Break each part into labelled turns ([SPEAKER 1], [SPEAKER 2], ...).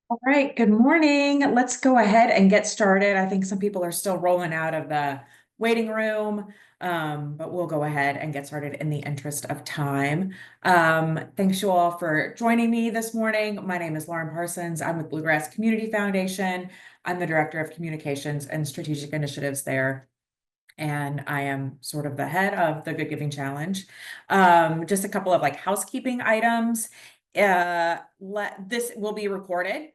[SPEAKER 1] All right, good morning. Let's go ahead and get started. I think some people are still rolling out of the waiting room, but we'll go ahead and get started in the interest of time. Thanks you all for joining me this morning. My name is Lauren Parsons. I'm with Bluegrass Community Foundation. I'm the Director of Communications and Strategic Initiatives there. And I am sort of the head of the Good Giving Challenge. Just a couple of housekeeping items. This will be recorded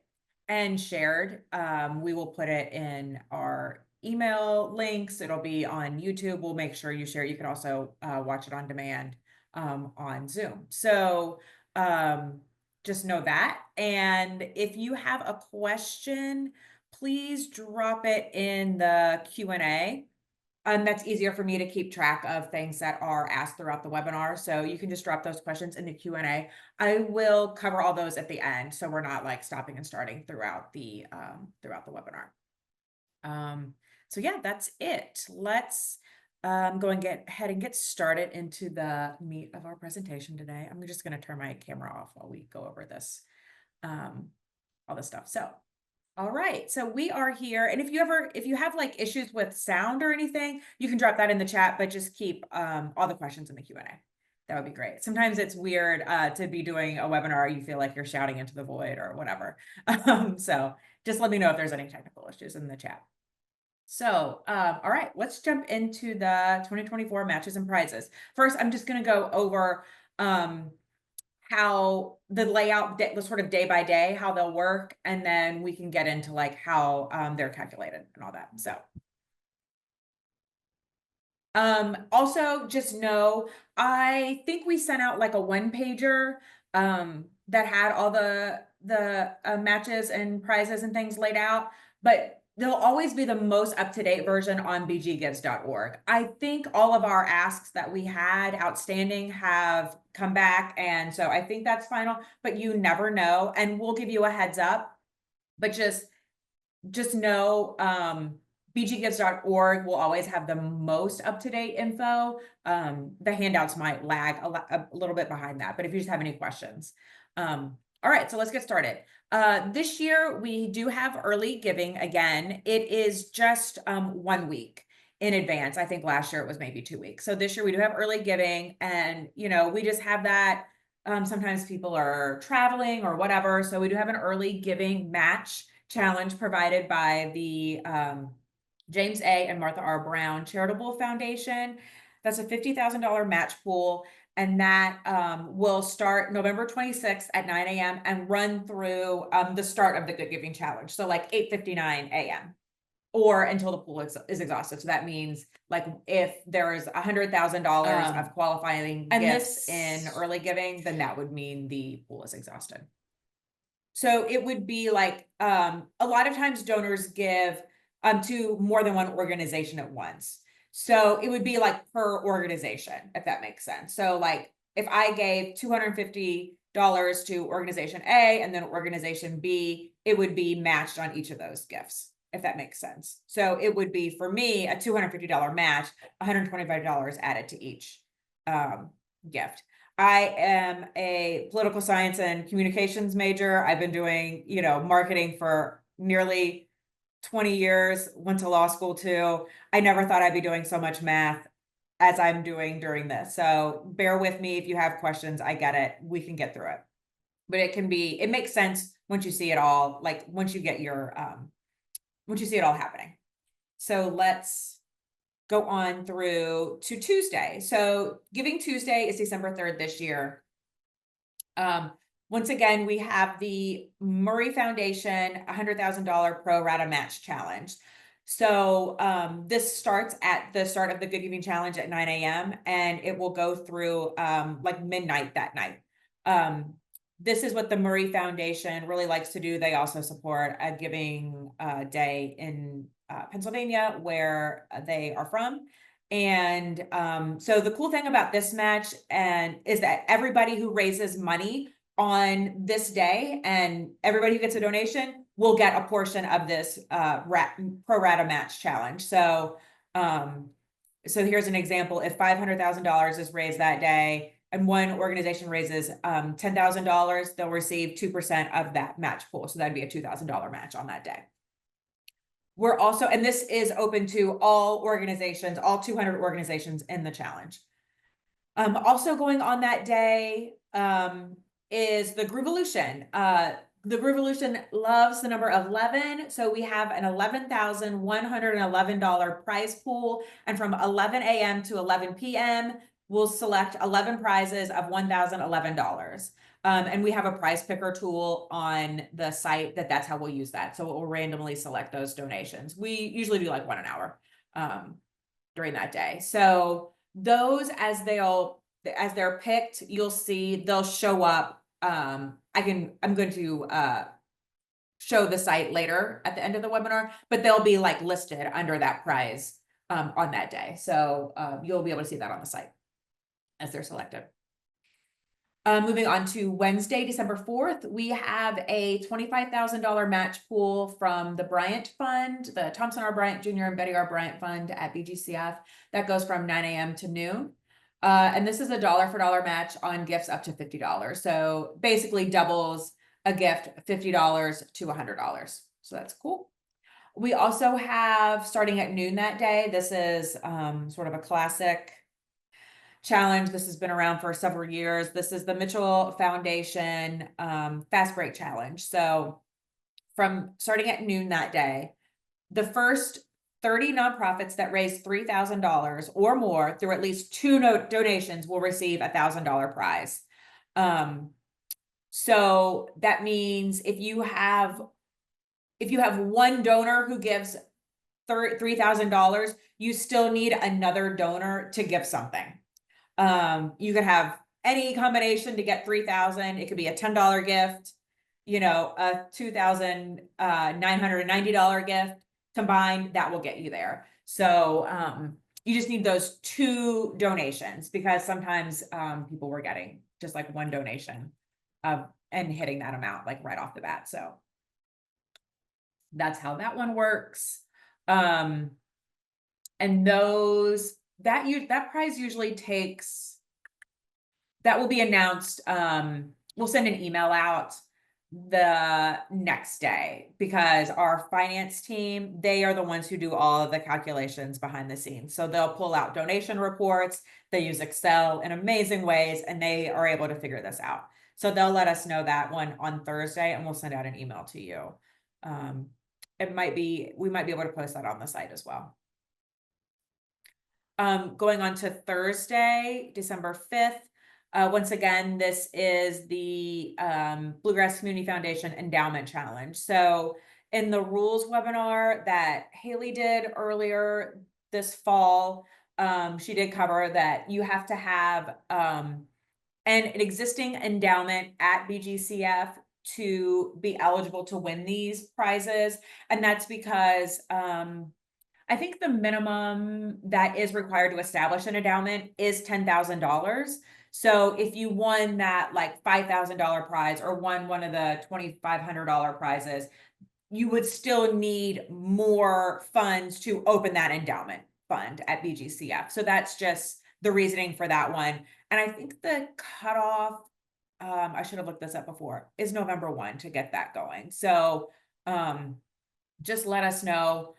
[SPEAKER 1] and shared. We will put it in our email links. It'll be on YouTube. We'll make sure you share. You can also watch it on demand on Zoom. So just know that. And if you have a question, please drop it in the Q&A. That's easier for me to keep track of things that are asked throughout the webinar. So you can just drop those questions in the Q&A. I will cover all those at the end, so we're not like stopping and starting throughout the webinar. So yeah, that's it. Let's go and get ahead and get started into the meat of our presentation today. I'm just going to turn my camera off while we go over this, all this stuff. So. All right, so we are here, and if you have like issues with sound or anything, you can drop that in the chat, but just keep all the questions in the Q&A. That would be great. Sometimes it's weird to be doing a webinar, you feel like you're shouting into the void or whatever. So just let me know if there's any technical issues in the chat. So, all right, let's jump into the 2024 matches and prizes. First, I'm just going to go over how the layout, the sort of day by day, how they'll work, and then we can get into like how they're calculated and all that. So also just know, I think we sent out like a one-pager that had all the matches and prizes and things laid out, but there'll always be the most up-to-date version on bggives.org. I think all of our asks that we had outstanding have come back, and so I think that's final, but you never know, and we'll give you a heads up. But just know bggives.org will always have the most up-to-date info. The handouts might lag a little bit behind that, but if you just have any questions. All right, so let's get started. This year we do have early giving again. It is just 1 week in advance. I think last year it was maybe 2 weeks. So this year we do have early giving, and we just have that. Sometimes people are traveling or whatever, so we do have an early giving match challenge provided by the James A. and Martha R. Brown Charitable Foundation. That's a $50,000 match pool, and that will start November 26th at 9 a.m. and run through the start of the Good Giving Challenge. So like 8:59 a.m. or until the pool is exhausted. So that means like if there's $100,000 of qualifying gifts in early giving, then that would mean the pool is exhausted. So it would be like a lot of times donors give to more than one organization at once. So it would be like per organization, if that makes sense. So like if I gave $250 to organization A and then organization B, it would be matched on each of those gifts, if that makes sense. So it would be, for me, a $250 match, $125 added to each gift. I am a political science and communications major. I've been doing, marketing for nearly 20 years, went to law school too. I never thought I'd be doing so much math as I'm doing during this. So bear with me if you have questions. I get it. We can get through it. But it makes sense once you see it all, like once you see it all happening. So let's go on through to Tuesday. So Giving Tuesday is December 3rd this year. Once again, we have the Murray Foundation $100,000 pro rata match challenge. So this starts at the start of the Good Giving Challenge at 9 a.m. and it will go through like midnight that night. This is what the Murray Foundation really likes to do. They also support a giving day in Pennsylvania, where they are from. And so the cool thing about this match is that everybody who raises money on this day and everybody who gets a donation will get a portion of this pro rata match challenge. So here's an example. If $500,000 is raised that day, and one organization raises $10,000, they'll receive 2% of that match pool. So that'd be a $2,000 match on that day. We're also, and this is open to all organizations, all 200 organizations in the challenge. Also going on that day is the Groovolution. The Groovolution loves the number 11, so we have an $11,111 prize pool, and from 11 a.m. to 11 p.m. we'll select 11 prizes of $1,011. And we have a prize picker tool on the site that's how we'll use that. So we'll randomly select those donations. We usually do like one an hour during that day. So those, as they're picked, you'll see they'll show up. I'm going to show the site later at the end of the webinar, but they'll be like listed under that prize on that day. So you'll be able to see that on the site as they're selected. Moving on to Wednesday, December 4th, we have a $25,000 match pool from the Bryant Fund, the Thompson R. Bryant Jr. and Betty R. Bryant Fund at BGCF. That goes from 9 a.m. to noon. And this is a $1 for $1 match on gifts up to $50. So basically doubles a gift, $50 to $100. So that's cool. We also have, starting at noon that day, this is sort of a classic challenge. This has been around for several years. This is the Mitchell Foundation Fast Break Challenge. So from starting at noon that day, the first 30 nonprofits that raise $3,000 or more through at least 2 donations will receive a $1,000 prize. So that means if you have one donor who gives $3,000, you still need another donor to give something. You could have any combination to get $3,000. It could be a $10 gift, a $2,990 gift combined, that will get you there. So you just need those 2 donations, because sometimes people were getting just like one donation and hitting that amount like right off the bat. So that's how that one works. And that prize usually takes, that will be announced. We'll send an email out the next day, because our finance team, they are the ones who do all of the calculations behind the scenes. So they'll pull out donation reports, they use Excel in amazing ways, and they are able to figure this out. So they'll let us know that one on Thursday, and we'll send out an email to you. We might be able to post that on the site as well. Going on to Thursday, December 5th. Once again, this is the Bluegrass Community Foundation Endowment Challenge. So in the rules webinar that Haley did earlier this fall, she did cover that you have to have an existing endowment at BGCF to be eligible to win these prizes. And that's because I think the minimum that is required to establish an endowment is $10,000. So if you won that like $5,000 prize or won one of the $2,500 prizes, you would still need more funds to open that endowment fund at BGCF. So that's just the reasoning for that one. And I think the cutoff, I should have looked this up before, is November 1 to get that going. So just let us know.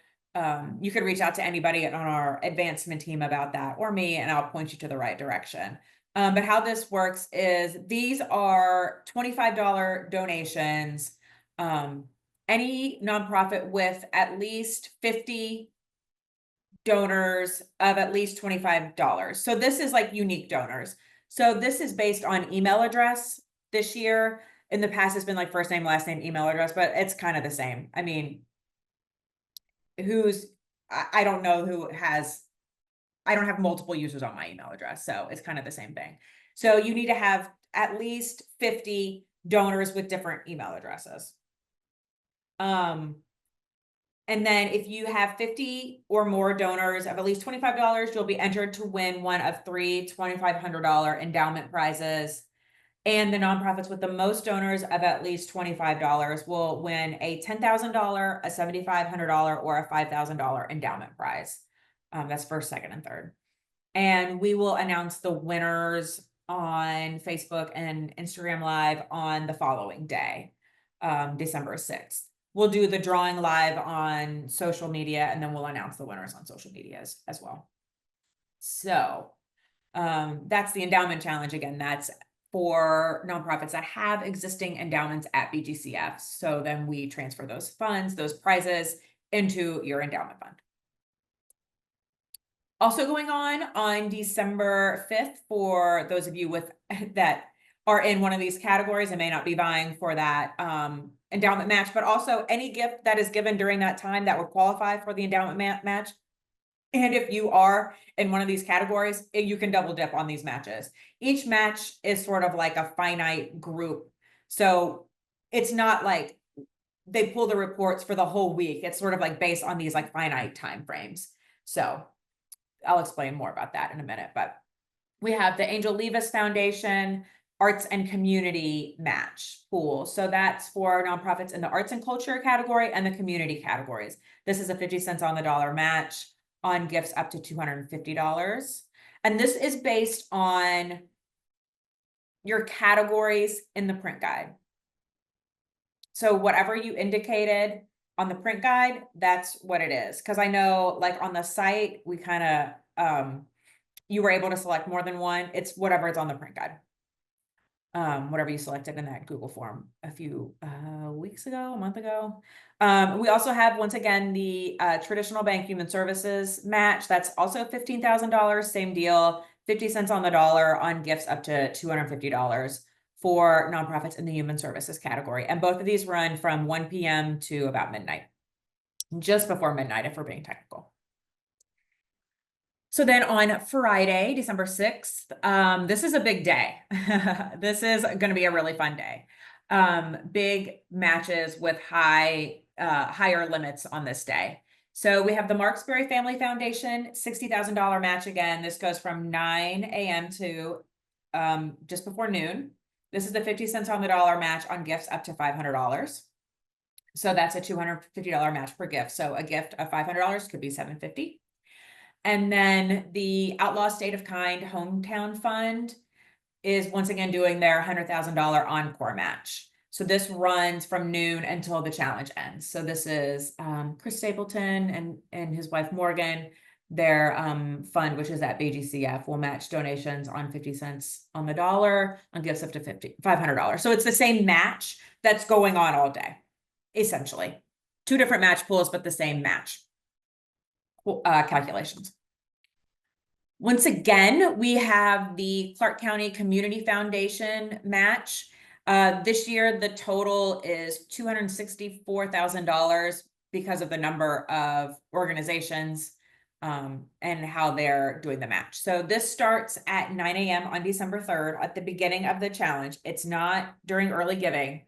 [SPEAKER 1] You could reach out to anybody on our advancement team about that, or me, and I'll point you to the right direction. But how this works is these are $25 donations. Any nonprofit with at least 50 donors of at least $25. So this is like unique donors. So this is based on email address this year. In the past, it's been like first name, last name, email address, but it's kind of the same. I mean, I don't know who has, I don't have multiple users on my email address, so it's kind of the same thing. So you need to have at least 50 donors with different email addresses. And then if you have 50 or more donors of at least $25, you'll be entered to win one of 3 $2,500 endowment prizes. And the nonprofits with the most donors of at least $25 will win a $10,000, a $7,500, or a $5,000 endowment prize. That's first, second, and third. And we will announce the winners on Facebook and Instagram Live on the following day, December 6th. We'll do the drawing live on social media, and then we'll announce the winners on social media as well. So that's the endowment challenge. Again, that's for nonprofits that have existing endowments at BGCF. So then we transfer those funds, those prizes, into your endowment fund. Also going on December 5th, for those of you with that are in one of these categories and may not be vying for that endowment match, but also any gift that is given during that time that would qualify for the endowment match. And if you are in one of these categories, you can double dip on these matches. Each match is sort of like a finite group. So it's not like they pull the reports for the whole week. It's sort of like based on these like finite time frames. So I'll explain more about that in a minute, but we have the Angel Levis Foundation Arts and Community Match Pool. So that's for nonprofits in the arts and culture category and the community categories. This is a 50 cents on the dollar match on gifts up to $250. And this is based on your categories in the print guide. So whatever you indicated on the print guide, that's what it is. Because I know like on the site, we kind of, you were able to select more than one. It's whatever it's on the print guide. Whatever you selected in that Google form a few weeks ago, a month ago. We also have, once again, the traditional bank human services match. That's also $15,000, same deal, 50 cents on the dollar on gifts up to $250 for nonprofits in the human services category. And both of these run from 1 p.m. to about midnight, just before midnight if we're being technical. So then on Friday, December 6th, this is a big day. This is going to be a really fun day. Big matches with higher limits on this day. So we have the Marksberry Family Foundation, $60,000 match again. This goes from 9 a.m. to just before noon. This is the 50 cents on the dollar match on gifts up to $500. So that's a $250 match per gift. So a gift of $500 could be $750. And then the Outlaw State of Kind Hometown Fund is once again doing their $100,000 encore match. So this runs from noon until the challenge ends. So this is Chris Stapleton and his wife Morgan. Their fund, which is at BGCF, will match donations on 50 cents on the dollar on gifts up to $500. So it's the same match that's going on all day, essentially. Two different match pools, but the same match calculations. Once again, we have the Clark County Community Foundation match. This year, the total is $264,000 because of the number of organizations and how they're doing the match. So this starts at 9 a.m. on December 3rd at the beginning of the challenge. It's not during early giving.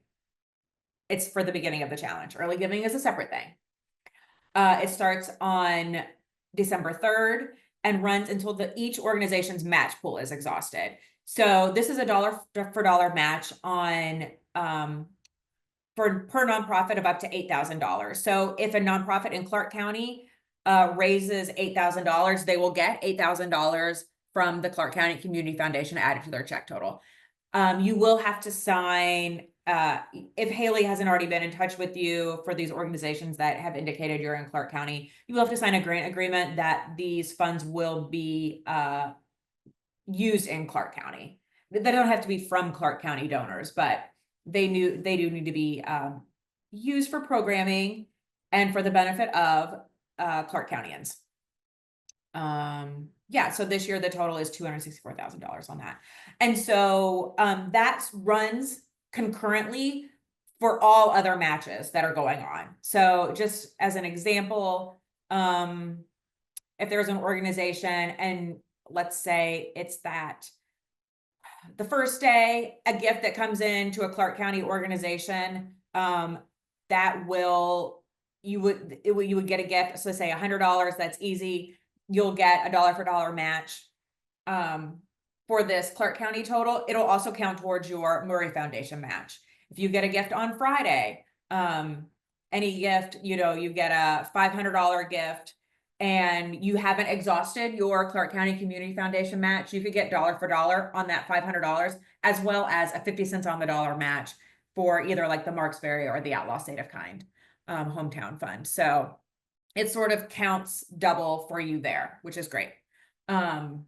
[SPEAKER 1] It's for the beginning of the challenge. Early giving is a separate thing. It starts on December 3rd and runs until each organization's match pool is exhausted. So this is a dollar for dollar match on per nonprofit of up to $8,000. So if a nonprofit in Clark County raises $8,000, they will get $8,000 from the Clark County Community Foundation added to their check total. You will have to sign, if Haley hasn't already been in touch with you for these organizations that have indicated you're in Clark County, you will have to sign a grant agreement that these funds will be used in Clark County. They don't have to be from Clark County donors, but they do need to be used for programming and for the benefit of Clark Countyans. Yeah, so this year the total is $264,000 on that. And so that runs concurrently for all other matches that are going on. So just as an example, if there's an organization and let's say it's that the first day, a gift that comes in to a Clark County organization, that you would get a gift. So let's say $100, that's easy. You'll get a dollar for dollar match for this Clark County total. It'll also count towards your Murray Foundation match. If you get a gift on Friday, any gift, you get a $500 gift, and you haven't exhausted your Clark County Community Foundation match, you could get dollar for dollar on that $500, as well as a 50 cents on the dollar match for either like the Marksberry or the Outlaw State of Kind hometown fund. So it sort of counts double for you there, which is great. So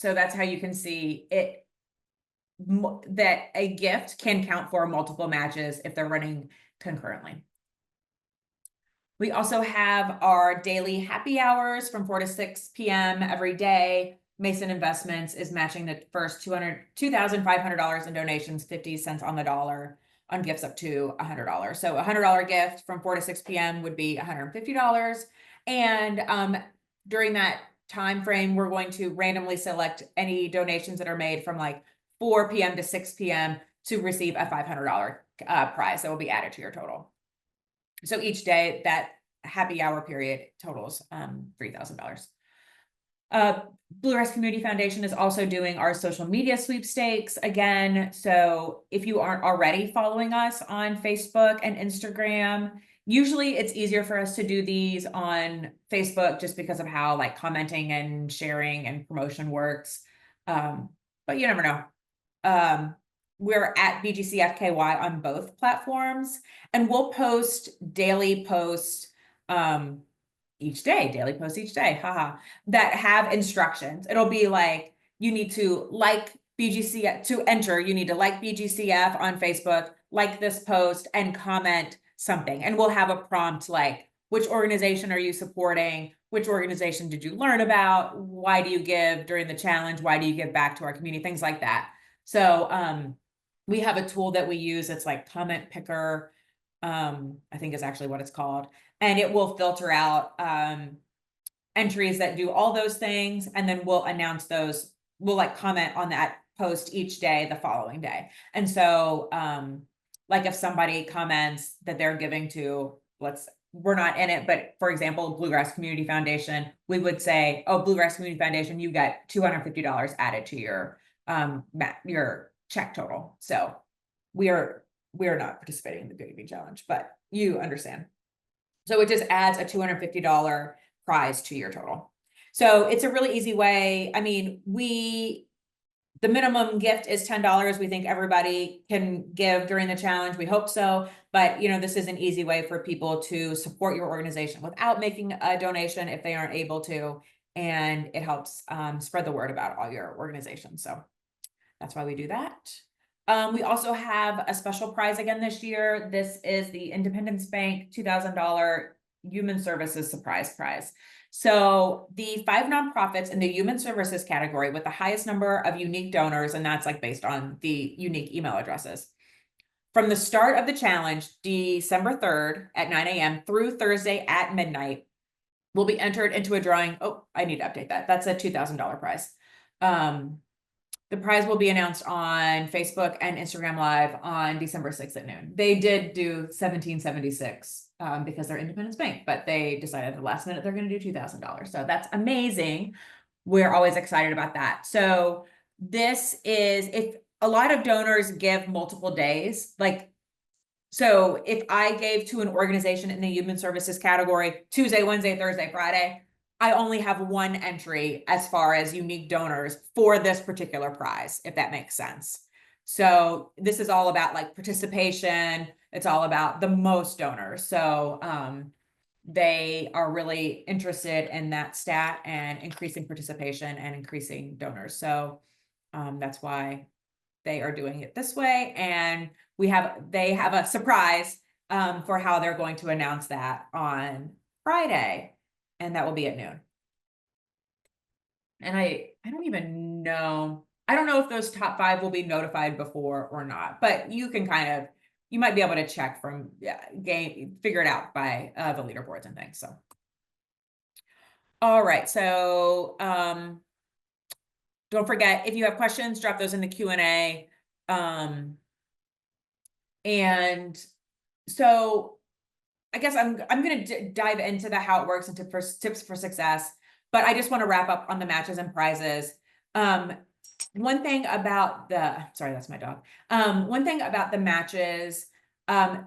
[SPEAKER 1] that's how you can see it, that a gift can count for multiple matches if they're running concurrently. We also have our daily happy hours from 4 to 6 p.m. every day. Mason Investments is matching the first $2,500 in donations, 50 cents on the dollar on gifts up to $100. So a $100 gift from 4 to 6 p.m. would be $150. And during that time frame, we're going to randomly select any donations that are made from like 4 p.m. to 6 p.m. to receive a $500 prize that will be added to your total. So each day, that happy hour period totals $3,000. Bluegrass Community Foundation is also doing our social media sweepstakes again. So if you aren't already following us on Facebook and Instagram, usually it's easier for us to do these on Facebook just because of how like commenting and sharing and promotion works. But you never know. We're at BGCFKY on both platforms, and we'll post daily posts each day, haha, that have instructions. It'll be like, you need to like BGCF to enter, you need to like BGCF on Facebook, like this post and comment something. And we'll have a prompt like, which organization are you supporting? Which organization did you learn about? Why do you give during the challenge? Why do you give back to our community? Things like that. So we have a tool that we use. It's like Comment Picker, I think is actually what it's called. And it will filter out entries that do all those things. And then we'll announce those. We'll like comment on that post each day, the following day. And so like if somebody comments that they're giving to, we're not in it, but for example, Bluegrass Community Foundation, we would say, oh, Bluegrass Community Foundation, you got $250 added to your check total. So we are not participating in the GoodGiving challenge, but you understand. So it just adds a $250 prize to your total. So it's a really easy way. I mean, the minimum gift is $10. We think everybody can give during the challenge. We hope so. But, you know, this is an easy way for people to support your organization without making a donation if they aren't able to. And it helps spread the word about all your organizations. So that's why we do that. We also have a special prize again this year. This is the Independence Bank $2,000 Human Services Surprise Prize. So the 5 nonprofits in the Human Services category with the highest number of unique donors, and that's like based on the unique email addresses. From the start of the challenge, December 3rd at 9 a.m. through Thursday at midnight, will be entered into a drawing. Oh, I need to update that. That's a $2,000 prize. The prize will be announced on Facebook and Instagram Live on December 6th at noon. They did do 1776 because they're Independence Bank, but they decided at the last minute they're going to do $2,000. So that's amazing. We're always excited about that. So this is, if a lot of donors give multiple days, like, so if I gave to an organization in the human services category, Tuesday, Wednesday, Thursday, Friday, I only have one entry as far as unique donors for this particular prize, if that makes sense. So this is all about like participation. It's all about the most donors. So they are really interested in that stat and increasing participation and increasing donors. So that's why they are doing it this way. And they have a surprise for how they're going to announce that on Friday. And that will be at noon. And I don't even know. I don't know if those top 5 will be notified before or not, but you can you might be able to check from figure it out by the leaderboards and things. So, all right. So, don't forget, if you have questions, drop those in the Q&A. And so I guess I'm going to dive into how it works into tips for success, but I just want to wrap up on the matches and prizes. One thing about sorry, that's my dog. One thing about the matches,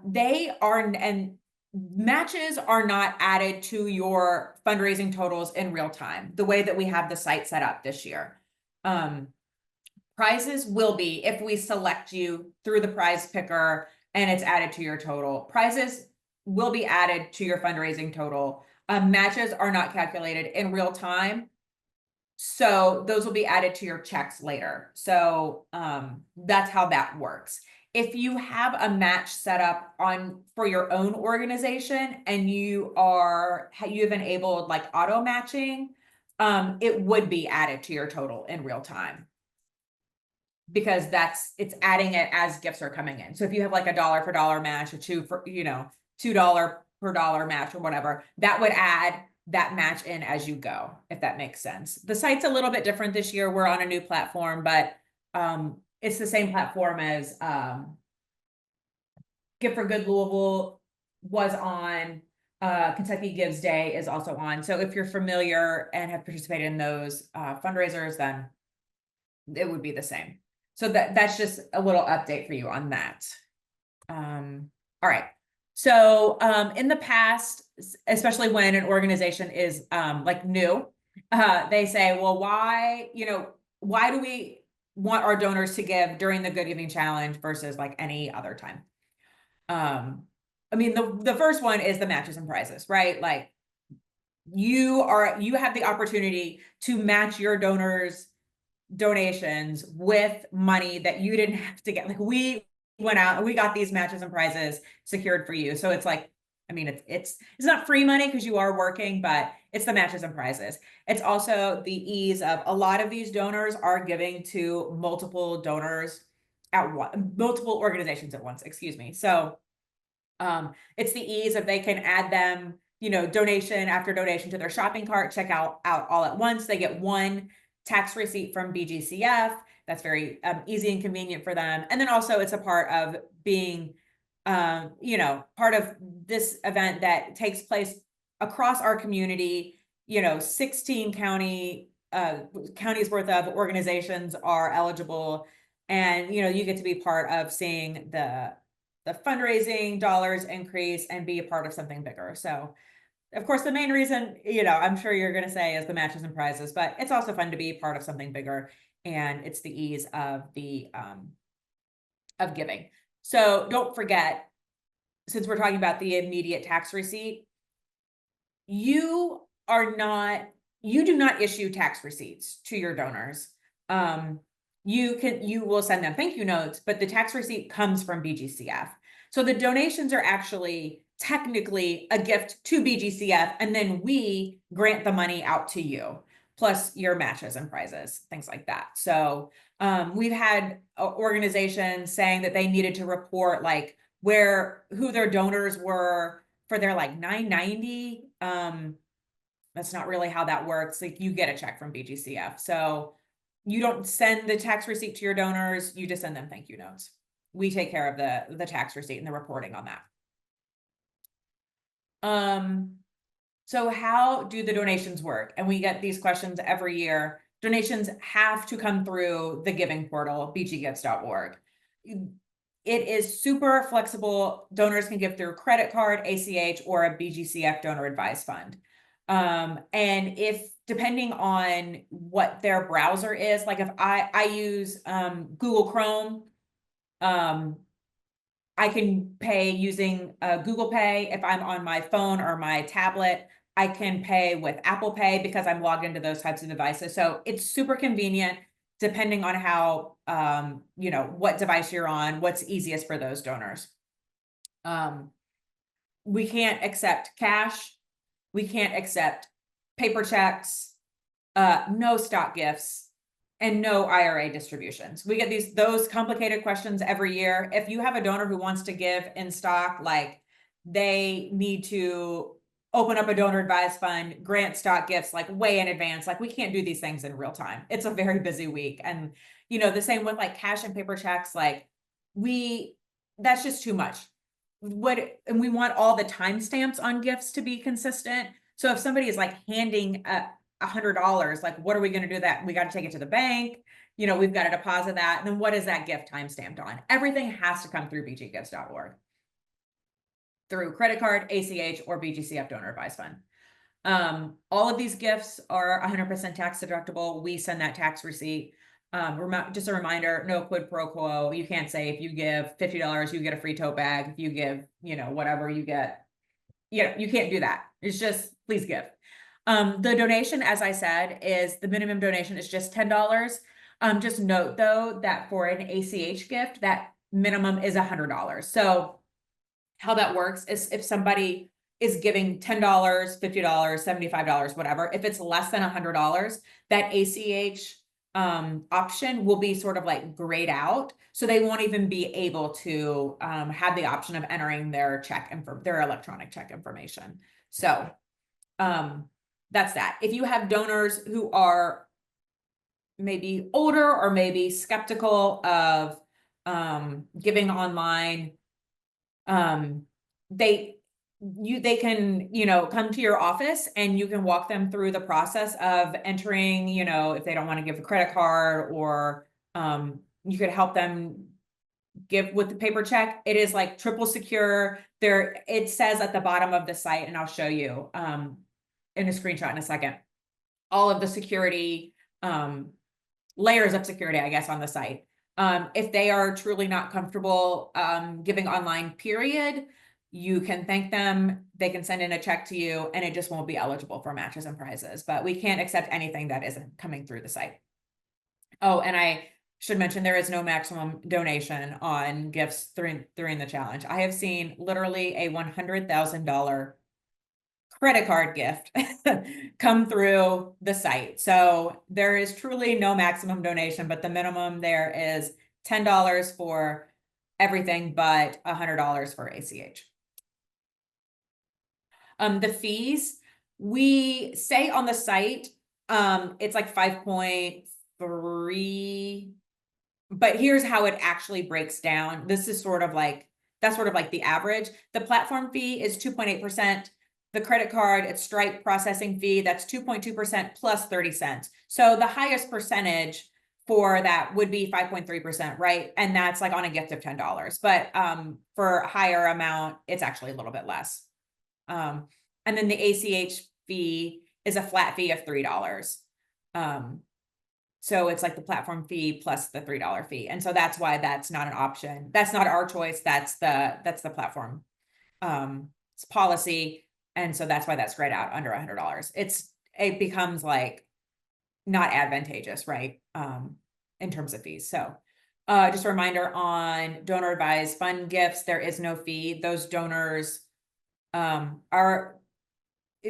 [SPEAKER 1] they are, and matches are not added to your fundraising totals in real time, the way that we have the site set up this year. Prizes will be if we select you through the prize picker and it's added to your total. Prizes will be added to your fundraising total. Matches are not calculated in real time. So those will be added to your checks later. So that's how that works. If you have a match set up for your own organization and you've enabled like auto matching, it would be added to your total in real time, because it's adding it as gifts are coming in. So if you have like $1 for dollar match, $2 per dollar match or whatever, that would add that match in as you go, if that makes sense. The site's a little bit different this year. We're on a new platform, but it's the same platform as Gift for Good Louisville was on. Kentucky Gives Day is also on. So if you're familiar and have participated in those fundraisers, then it would be the same. So that's just a little update for you on that. All right. So in the past, especially when an organization is like new, they say, well, why do we want our donors to give during the Good Giving Challenge versus like any other time? I mean, the first one is the matches and prizes, right? Like you have the opportunity to match your donors' donations with money that you didn't have to get. Like we went out and we got these matches and prizes secured for you. So it's like, I mean, it's not free money because you are working, but it's the matches and prizes. It's also the ease of a lot of these donors are giving to multiple donors multiple organizations at once, excuse me. So it's the ease of they can add them, donation after donation to their shopping cart, check out all at once. They get one tax receipt from BGCF. That's very easy and convenient for them. And then also it's a part of being, part of this event that takes place across our community. 16 counties worth of organizations are eligible. And, you get to be part of seeing the fundraising dollars increase and be a part of something bigger. So of course, the main reason, I'm sure you're going to say is the matches and prizes, but it's also fun to be part of something bigger, and it's the ease of of giving. So don't forget, since we're talking about the immediate tax receipt, you do not issue tax receipts to your donors. You will send them thank you notes, but the tax receipt comes from BGCF. So the donations are actually technically a gift to BGCF, and then we grant the money out to you, plus your matches and prizes, things like that. So we've had organizations saying that they needed to report like who their donors were for their like 990. That's not really how that works. Like you get a check from BGCF. So you don't send the tax receipt to your donors, you just send them thank you notes. We take care of the tax receipt and the reporting on that. So how do the donations work? And we get these questions every year. Donations have to come through the giving portal, bggifts.org. It is super flexible. Donors can give through credit card, ACH, or a BGCF donor advised fund. And depending on what their browser is, like if I use Google Chrome, I can pay using Google Pay. If I'm on my phone or my tablet, I can pay with Apple Pay because I'm logged into those types of devices. So it's super convenient depending on how, what device you're on, what's easiest for those donors. We can't accept cash. We can't accept paper checks, no stock gifts, and no IRA distributions. We get those complicated questions every year. If you have a donor who wants to give in stock, like they need to open up a donor advised fund, grant stock gifts like way in advance. Like we can't do these things in real time. It's a very busy week. And the same with like cash and paper checks, like that's just too much. And we want all the timestamps on gifts to be consistent. So if somebody is like handing $100, like what are we going to do that? We got to take it to the bank. We've got to deposit that. And then what is that gift time stamped on? Everything has to come through bggifts.org. through credit card, ACH, or BGCF donor advised fund. All of these gifts are 100% tax deductible. We send that tax receipt. Just a reminder, no quid pro quo. You can't say if you give $50, you get a free tote bag. If you give, whatever you get, you can't do that. It's just, please give. The donation, as I said, is the minimum donation is just $10. Just note though, that for an ACH gift, that minimum is $100. So how that works is if somebody is giving $10, $50, $75, whatever, if it's less than $100, that ACH option will be sort of like grayed out. So they won't even be able to have the option of entering their their electronic check information. So that's that. If you have donors who are maybe older or maybe skeptical of giving online, they can, come to your office and you can walk them through the process of entering, if they don't want to give a credit card, or you could help them give with the paper check. It is like triple secure. It says at the bottom of the site, and I'll show you in a screenshot in a second, all of the security, layers of security, I guess, on the site. If they are truly not comfortable giving online, period, you can thank them. They can send in a check to you, and it just won't be eligible for matches and prizes. But we can't accept anything that isn't coming through the site. Oh, and I should mention there is no maximum donation on gifts during the challenge. I have seen literally a $100,000 credit card gift come through the site. So there is truly no maximum donation, but the minimum there is $10 for everything but $100 for ACH. The fees, we say on the site, it's like 5.3, but here's how it actually breaks down. This is that's sort of like the average. The platform fee is 2.8%. The credit card, it's Stripe processing fee, that's 2.2% plus 30 cents. So the highest percentage for that would be 5.3%, right? And that's like on a gift of $10. But for a higher amount, it's actually a little bit less. And then the ACH fee is a flat fee of $3. So it's like the platform fee plus the $3 fee. And so that's why that's not an option. That's not our choice. That's the platform policy. And so that's why that's grayed out under $100. It becomes like not advantageous, right? In terms of fees. So just a reminder on donor advised fund gifts, there is no fee. Those donors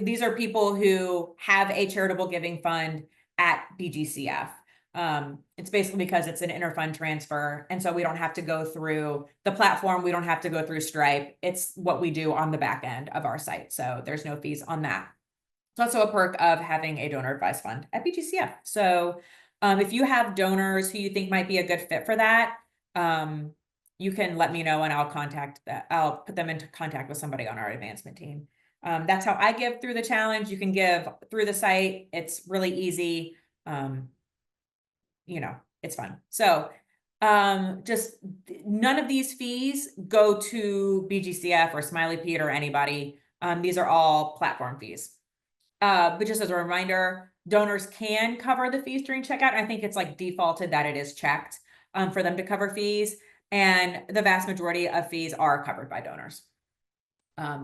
[SPEAKER 1] these are people who have a charitable giving fund at BGCF. It's basically because it's an interfund transfer. And so we don't have to go through the platform. We don't have to go through Stripe. It's what we do on the back end of our site. So there's no fees on that. It's also a perk of having a donor advised fund at BGCF. So if you have donors who you think might be a good fit for that, you can let me know and I'll put them into contact with somebody on our advancement team. That's how I give through the challenge. You can give through the site. It's really easy. It's fun. So just none of these fees go to BGCF or Smiley Pete or anybody. These are all platform fees. But just as a reminder, donors can cover the fees during checkout. I think it's like defaulted that it is checked for them to cover fees. And the vast majority of fees are covered by donors.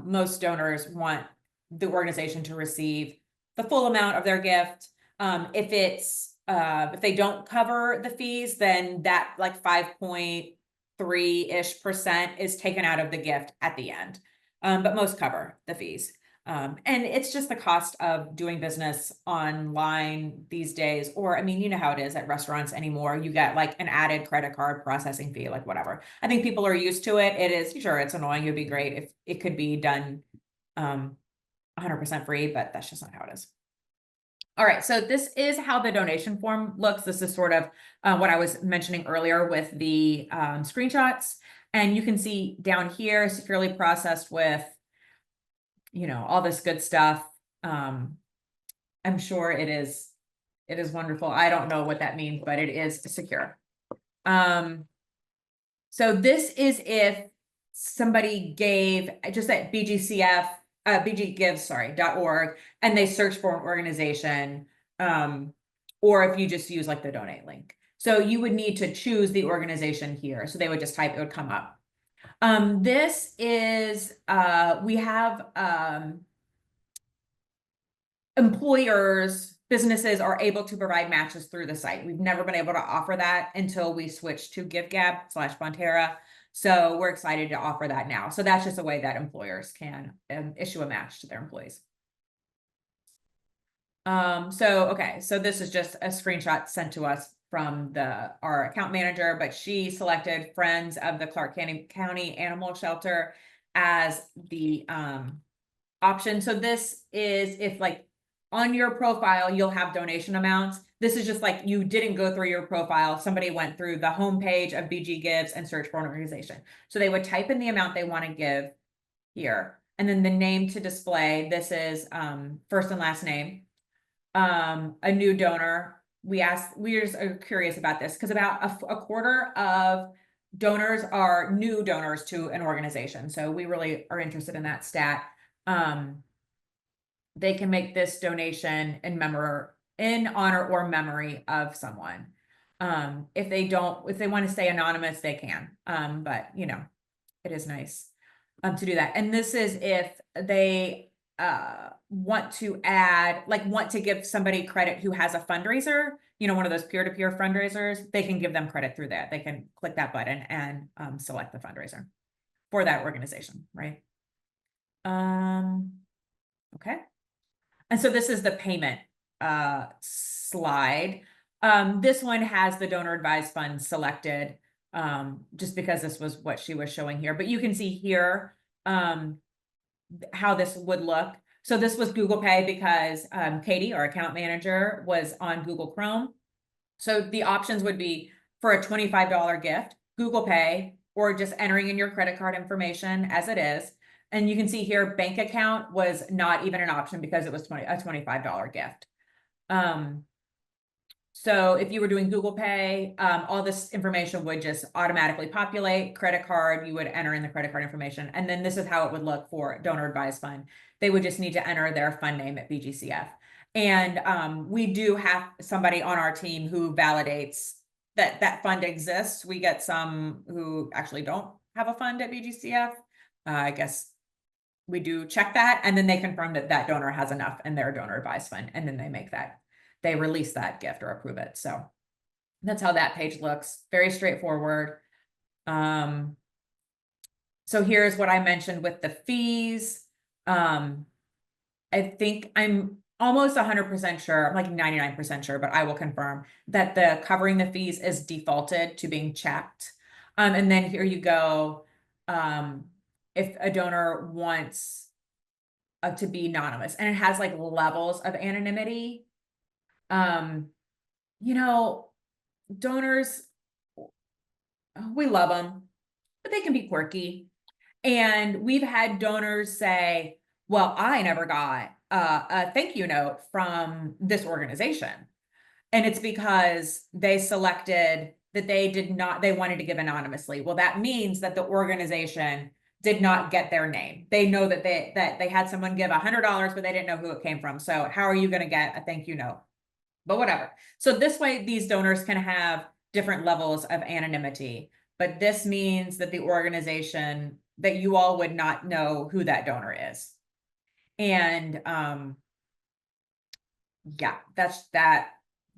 [SPEAKER 1] Most donors want the organization to receive the full amount of their gift. If they don't cover the fees, then that like 5.3% is taken out of the gift at the end. But most cover the fees. And it's just the cost of doing business online these days, or I mean, you know how it is at restaurants anymore. You get like an added credit card processing fee, like whatever. I think people are used to it. It is, sure, it's annoying. It'd be great if it could be done 100% free, but that's just not how it is. All right, so this is how the donation form looks. This is sort of what I was mentioning earlier with the screenshots. And you can see down here, securely processed with, all this good stuff. I'm sure it is wonderful. I don't know what that means, but it is secure. So this is if somebody gave just at BGCF, bggives.org, and they search for an organization, or if you just use like the donate link. So you would need to choose the organization here. So they would just type, it would come up. This is, we have, employers, businesses are able to provide matches through the site. We've never been able to offer that until we switched to GiveGab/Bonterra. So we're excited to offer that now. So that's just a way that employers can issue a match to their employees. Okay, so this is just a screenshot sent to us from our account manager, but she selected Friends of the Clark County Animal Shelter as the option. So this is if like on your profile, you'll have donation amounts. This is just like you didn't go through your profile. Somebody went through the homepage of BG Gives and search for an organization. So they would type in the amount they want to give here, and then the name to display. This is first and last name. A new donor. We're just curious about this because about a quarter of donors are new donors to an organization. So we really are interested in that stat. They can make this donation in honor or memory of someone. If they want to stay anonymous, they can. But you know, it is nice to do that. And this is if they want to give somebody credit who has a fundraiser, you know, one of those peer-to-peer fundraisers, they can give them credit through that. They can click that button and select the fundraiser for that organization, right? Okay. And so this is the payment slide. This one has the donor advised fund selected, just because this was what she was showing here. But you can see here how this would look. So this was Google Pay because Katie, our account manager, was on Google Chrome. So the options would be for a $25 gift, Google Pay, or just entering in your credit card information as it is. And you can see here, bank account was not even an option because it was a $25 gift. So if you were doing Google Pay, all this information would just automatically populate. Credit card, you would enter in the credit card information. And then this is how it would look for donor advised fund. They would just need to enter their fund name at BGCF. And we do have somebody on our team who validates that that fund exists. We get some who actually don't have a fund at BGCF. I guess we do check that, and then they confirm that that donor has enough in their donor advised fund, and then they release that gift or approve it. So that's how that page looks. Very straightforward. So here's what I mentioned with the fees. I think I'm almost 100% sure, I'm like 99% sure, but I will confirm that the covering the fees is defaulted to being checked. And then here you go. If a donor wants to be anonymous, and it has like levels of anonymity. You know, donors, we love them, but they can be quirky. And we've had donors say, well, I never got a thank you note from this organization. And it's because they selected that they wanted to give anonymously. Well, that means that the organization did not get their name. They know that they had someone give $100, but they didn't know who it came from. So how are you going to get a thank you note? But whatever. So this way, these donors can have different levels of anonymity, but this means that the organization, that you all would not know who that donor is. And yeah, that's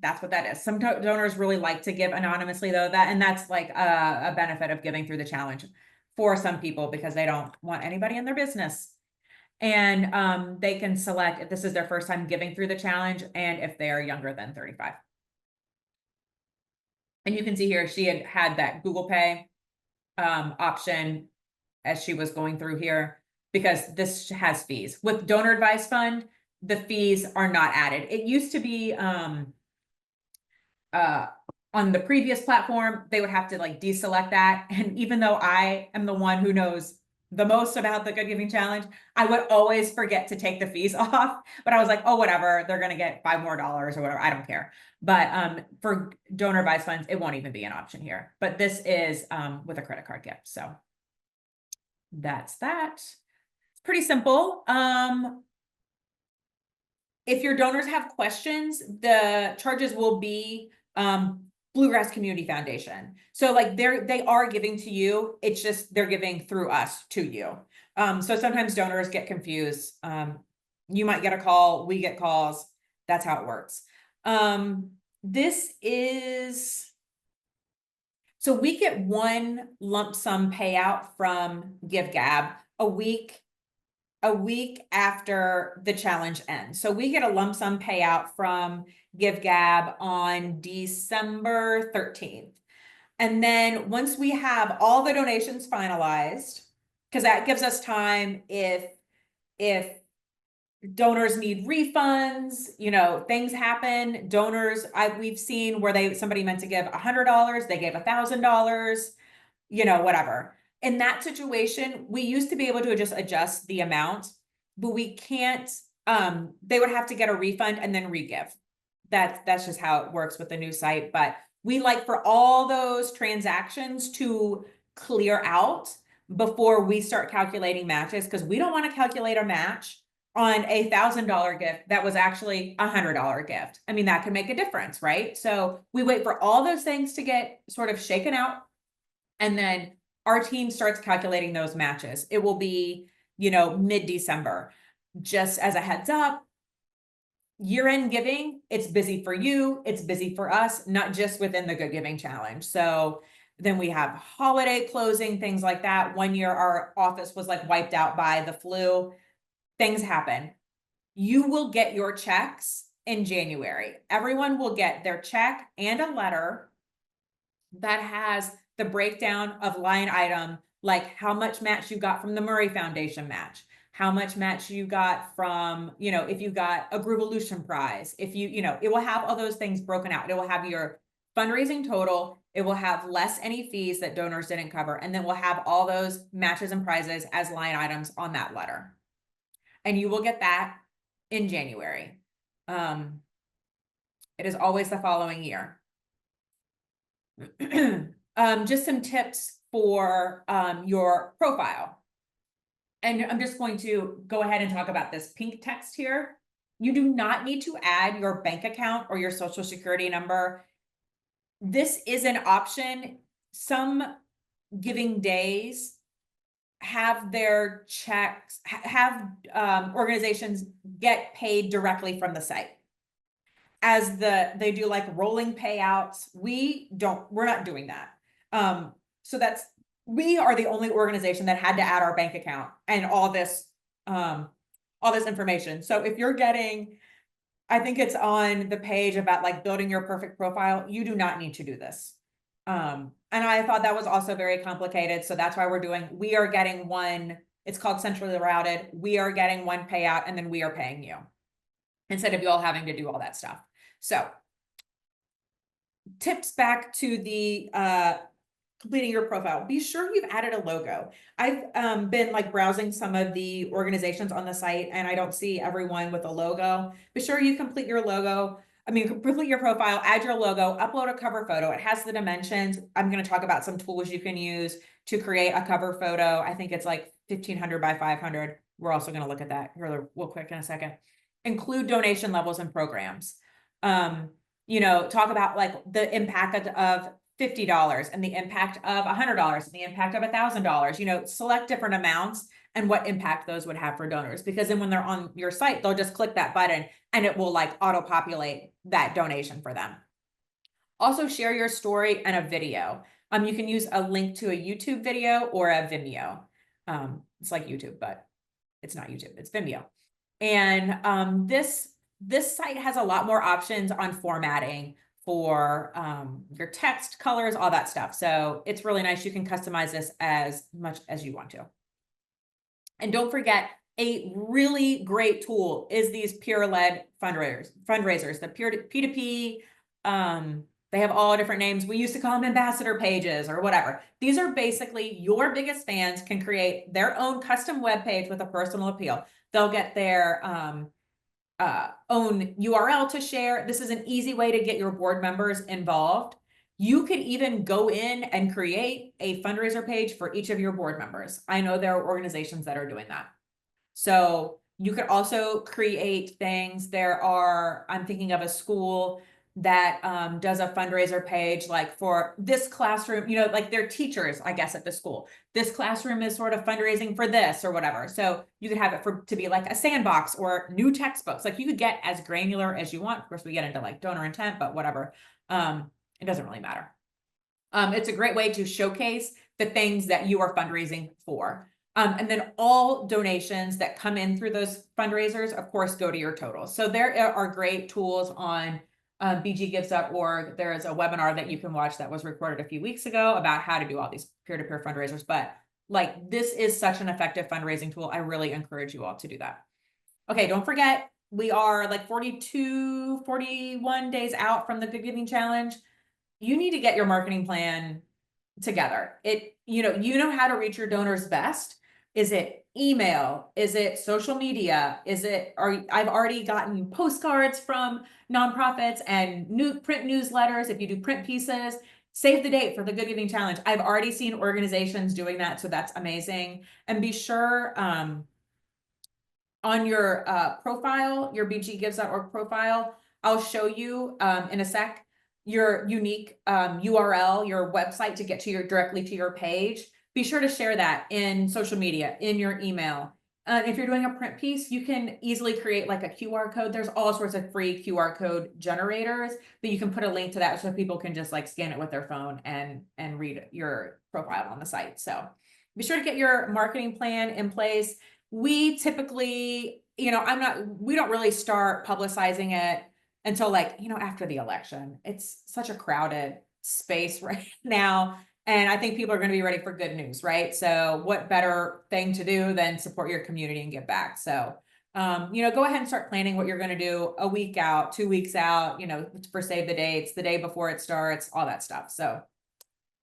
[SPEAKER 1] what that is. Some donors really like to give anonymously though, and that's like a benefit of giving through the challenge for some people because they don't want anybody in their business. And they can select if this is their first time giving through the challenge and if they are younger than 35. And you can see here, she had that Google Pay option as she was going through here because this has fees. With donor advised fund, the fees are not added. It used to be on the previous platform, they would have to like deselect that. And even though I am the one who knows the most about the Good Giving Challenge, I would always forget to take the fees off. But I was like, oh, whatever, they're going to get $5 more or whatever. I don't care. But for donor advised funds, it won't even be an option here. But this is with a credit card gift. So that's that. It's pretty simple. If your donors have questions, the charges will be Bluegrass Community Foundation. So like they are giving to you. It's just they're giving through us to you. So sometimes donors get confused. You might get a call, we get calls. That's how it works. This is, so we get one lump sum payout from GiveGab a week after the challenge ends. So we get a lump sum payout from GiveGab on December 13th. And then once we have all the donations finalized, because that gives us time if donors need refunds, you know, things happen. Donors, we've seen where somebody meant to give $100, they gave $1,000, you know, whatever. In that situation, we used to be able to just adjust the amount, but we can't, they would have to get a refund and then re-give. That's just how it works with the new site. But we like for all those transactions to clear out before we start calculating matches, because we don't want to calculate a match on a $1,000 gift that was actually $100 gift. I mean, that could make a difference, right? So we wait for all those things to get sort of shaken out, and then our team starts calculating those matches. It will be, you know, mid-December. Just as a heads up, year-end giving, it's busy for you, it's busy for us, not just within the Good Giving Challenge. So then we have holiday closing, things like that. One year our office was like wiped out by the flu. Things happen. You will get your checks in January. Everyone will get their check and a letter that has the breakdown of line item, like how much match you got from the Murray Foundation match, how much match you got from, you know, if you got a Groovolution prize, if you know, it will have all those things broken out. It will have your fundraising total. It will have less any fees that donors didn't cover. And then we'll have all those matches and prizes as line items on that letter. And you will get that in January. It is always the following year. Just some tips for your profile. And I'm just going to go ahead and talk about this pink text here. You do not need to add your bank account or your social security number. This is an option. Some giving days have their checks, have organizations get paid directly from the site. As they do like rolling payouts, we're not doing that. So we are the only organization that had to add our bank account and all this information. So if you're getting, I think it's on the page about like building your perfect profile, you do not need to do this. And I thought that was also very complicated. So that's why we are getting one, it's called centrally routed. We are getting one payout and then we are paying you instead of you all having to do all that stuff. So tips back to the completing your profile. Be sure you've added a logo. I've been like browsing some of the organizations on the site and I don't see everyone with a logo. Be sure you complete your logo. Complete your profile, add your logo, upload a cover photo. It has the dimensions. I'm going to talk about some tools you can use to create a cover photo. I think it's like 1500 by 500. We're also going to look at that here real quick in a second. Include donation levels and programs. You know, talk about like the impact of $50 and the impact of $100 and the impact of $1,000, you know, select different amounts and what impact those would have for donors. Because then when they're on your site, they'll just click that button and it will like auto-populate that donation for them. Also share your story and a video. You can use a link to a YouTube video or a Vimeo. It's like YouTube, but it's not YouTube, it's Vimeo. And this site has a lot more options on formatting for your text, colors, all that stuff. So it's really nice. You can customize this as much as you want to. And don't forget, a really great tool is these peer-led fundraisers, the P2P. They have all different names. We used to call them ambassador pages or whatever. These are basically your biggest fans can create their own custom web page with a personal appeal. They'll get their own URL to share. This is an easy way to get your board members involved. You could even go in and create a fundraiser page for each of your board members. I know there are organizations that are doing that. So you could also create things. I'm thinking of a school that does a fundraiser page like for this classroom, like their teachers, I guess, at the school. This classroom is sort of fundraising for this or whatever. So you could have it to be like a sandbox or new textbooks. Like you could get as granular as you want. Of course, we get into like donor intent, but whatever. It doesn't really matter. It's a great way to showcase the things that you are fundraising for. And then all donations that come in through those fundraisers, of course, go to your totals. So there are great tools on bggives.org. There is a webinar that you can watch that was recorded a few weeks ago about how to do all these peer-to-peer fundraisers. But like, this is such an effective fundraising tool. I really encourage you all to do that. Okay, don't forget, we are like 41 days out from the Good Giving Challenge. You need to get your marketing plan together. You know how to reach your donors best. Is it email? Is it social media? I've already gotten postcards from nonprofits and print newsletters. If you do print pieces, save the date for the Good Giving Challenge. I've already seen organizations doing that, so that's amazing. And be sure on your profile, your bggives.org profile, I'll show you in a sec your unique URL, your website to get directly to your page. Be sure to share that in social media, in your email. If you're doing a print piece, you can easily create like a QR code. There's all sorts of free QR code generators that you can put a link to that so people can just like scan it with their phone and read your profile on the site. So be sure to get your marketing plan in place. We typically, we don't really start publicizing it until like, after the election. It's such a crowded space right now. And I think people are going to be ready for good news, right? So what better thing to do than support your community and give back? So, go ahead and start planning what you're going to do a week out, 2 weeks out, for save the dates, the day before it starts, all that stuff. So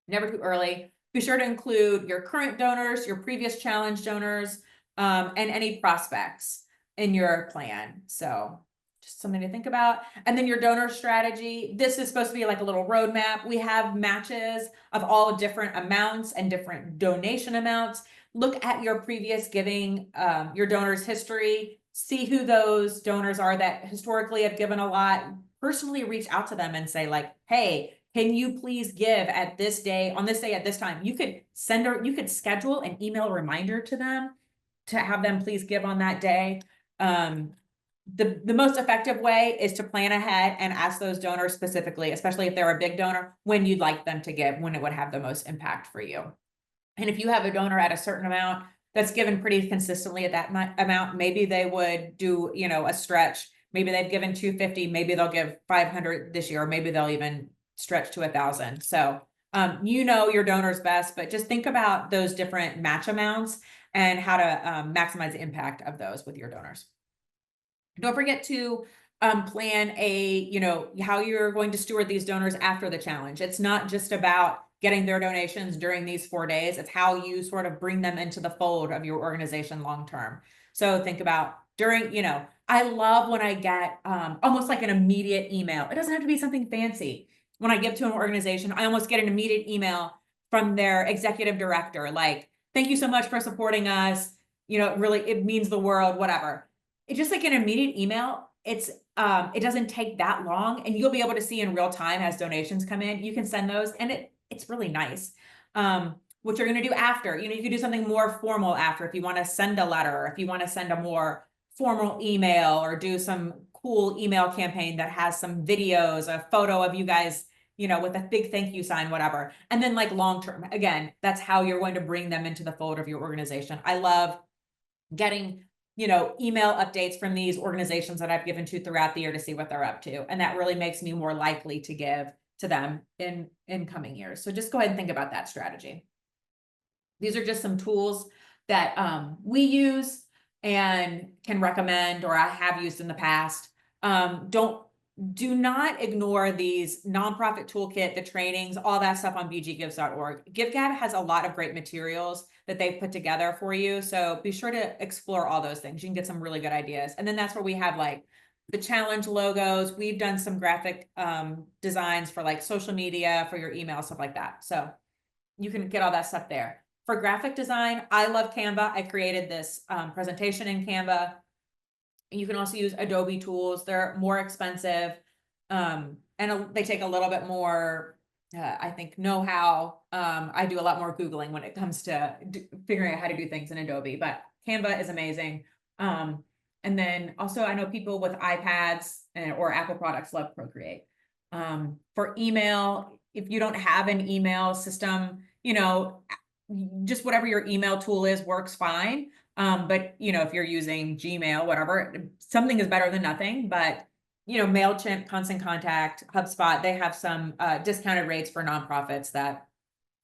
[SPEAKER 1] never too early. Be sure to include your current donors, your previous challenge donors, and any prospects in your plan. So just something to think about. And then your donor strategy. This is supposed to be like a little roadmap. We have matches of all different amounts and different donation amounts. Look at your previous giving, your donors' history, see who those donors are that historically have given a lot. Personally reach out to them and say like, hey, can you please give at this day, on this day, at this time? You could schedule an email reminder to them to have them please give on that day. The most effective way is to plan ahead and ask those donors specifically, especially if they're a big donor, when you'd like them to give, when it would have the most impact for you. And if you have a donor at a certain amount that's given pretty consistently at that amount, maybe they would do, a stretch. Maybe they've given 250, maybe they'll give 500 this year, or maybe they'll even stretch to 1,000. So, your donors best, but just think about those different match amounts and how to maximize the impact of those with your donors. Don't forget to plan how you're going to steward these donors after the challenge. It's not just about getting their donations during these 4 days. It's how you sort of bring them into the fold of your organization long-term. So think about I love when I get almost like an immediate email. It doesn't have to be something fancy. When I give to an organization, I almost get an immediate email from their executive director, like, thank you so much for supporting us. It means the world, whatever. It's just like an immediate email. It doesn't take that long, and you'll be able to see in real time as donations come in. You can send those, and it's really nice. What you're going to do after, you could do something more formal after if you want to send a letter, or if you want to send a more formal email, or do some cool email campaign that has some videos, a photo of you guys, with a big thank you sign, whatever. And then like long-term, again, that's how you're going to bring them into the fold of your organization. I love getting email updates from these organizations that I've given to throughout the year to see what they're up to. And that really makes me more likely to give to them in coming years. So just go ahead and think about that strategy. These are just some tools that we use and can recommend, or I have used in the past. Do not ignore these nonprofit toolkit, the trainings, all that stuff on bggives.org. GiveGab has a lot of great materials that they've put together for you. So be sure to explore all those things. You can get some really good ideas. And then that's where we have like the challenge logos. We've done some graphic designs for like social media, for your email, stuff like that. So you can get all that stuff there. For graphic design, I love Canva. I created this presentation in Canva. You can also use Adobe tools. They're more expensive, and they take a little bit more, I think, know-how. I do a lot more Googling when it comes to figuring out how to do things in Adobe, but Canva is amazing. And then also I know people with iPads or Apple products love Procreate. For email, if you don't have an email system, you know, just whatever your email tool is works fine. But you know, if you're using Gmail, whatever, something is better than nothing. But you know, MailChimp, Constant Contact, HubSpot, they have some discounted rates for nonprofits that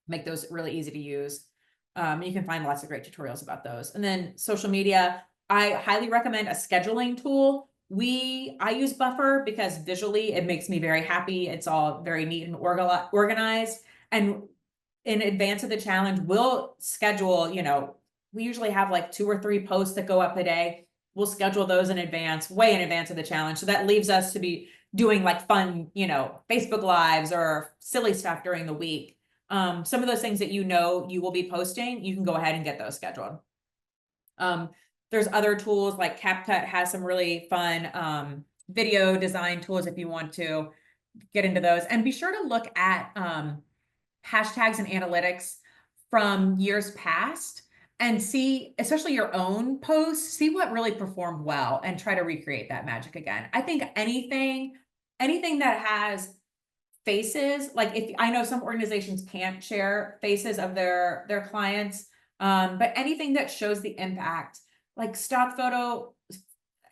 [SPEAKER 1] make those really easy to use. You can find lots of great tutorials about those. And then social media, I highly recommend a scheduling tool. I use Buffer because visually it makes me very happy. It's all very neat and organized. And in advance of the challenge, we'll schedule, you know, we usually have like 2 or 3 posts that go up a day. We'll schedule those in advance, way in advance of the challenge. So that leaves us to be doing like fun, you know, Facebook Lives or silly stuff during the week. Some of those things that you know you will be posting, you can go ahead and get those scheduled. There's other tools like CapCut has some really fun video design tools if you want to get into those. And be sure to look at hashtags and analytics from years past and see, especially your own posts, see what really performed well and try to recreate that magic again. I think anything that has faces, like if I know some organizations can't share faces of their clients, but anything that shows the impact, like stock photo,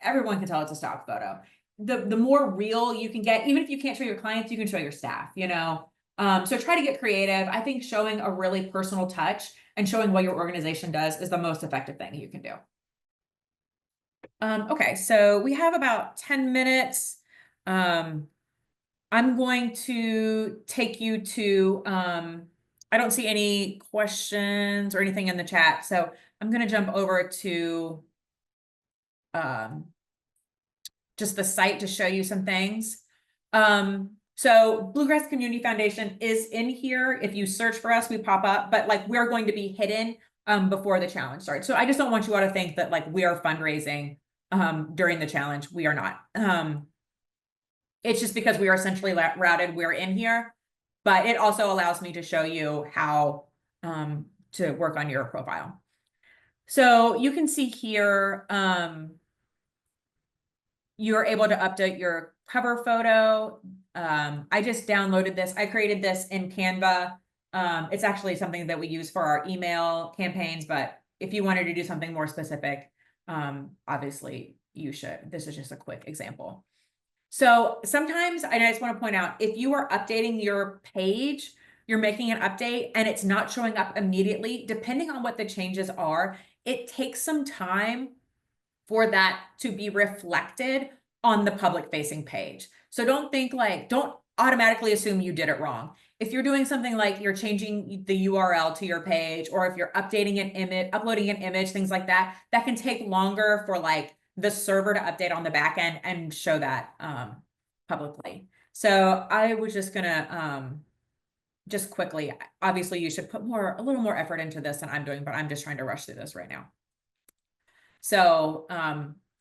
[SPEAKER 1] everyone can tell it's a stock photo. The more real you can get, even if you can't show your clients, you can show your staff, you know. So try to get creative. I think showing a really personal touch and showing what your organization does is the most effective thing you can do. Okay, so we have about 10 minutes. I'm going to take you to, I don't see any questions or anything in the chat, so I'm going to jump over to just the site to show you some things. So Bluegrass Community Foundation is in here. If you search for us, we pop up, but like we're going to be hidden before the challenge starts. So I just don't want you all to think that like we are fundraising during the challenge. We are not. It's just because we are essentially routed, we're in here, but it also allows me to show you how to work on your profile. So you can see here, you're able to update your cover photo. I just downloaded this. I created this in Canva. It's actually something that we use for our email campaigns, but if you wanted to do something more specific, obviously you should. This is just a quick example. So sometimes, and I just want to point out, if you are updating your page, you're making an update and it's not showing up immediately, depending on what the changes are, it takes some time for that to be reflected on the public facing page. So don't automatically assume you did it wrong. If you're doing something like you're changing the URL to your page, or if you're updating an image, uploading an image, things like that, that can take longer for like the server to update on the back end and show that publicly. So I was just gonna just quickly, obviously you should put a little more effort into this than I'm doing, but I'm just trying to rush through this right now. So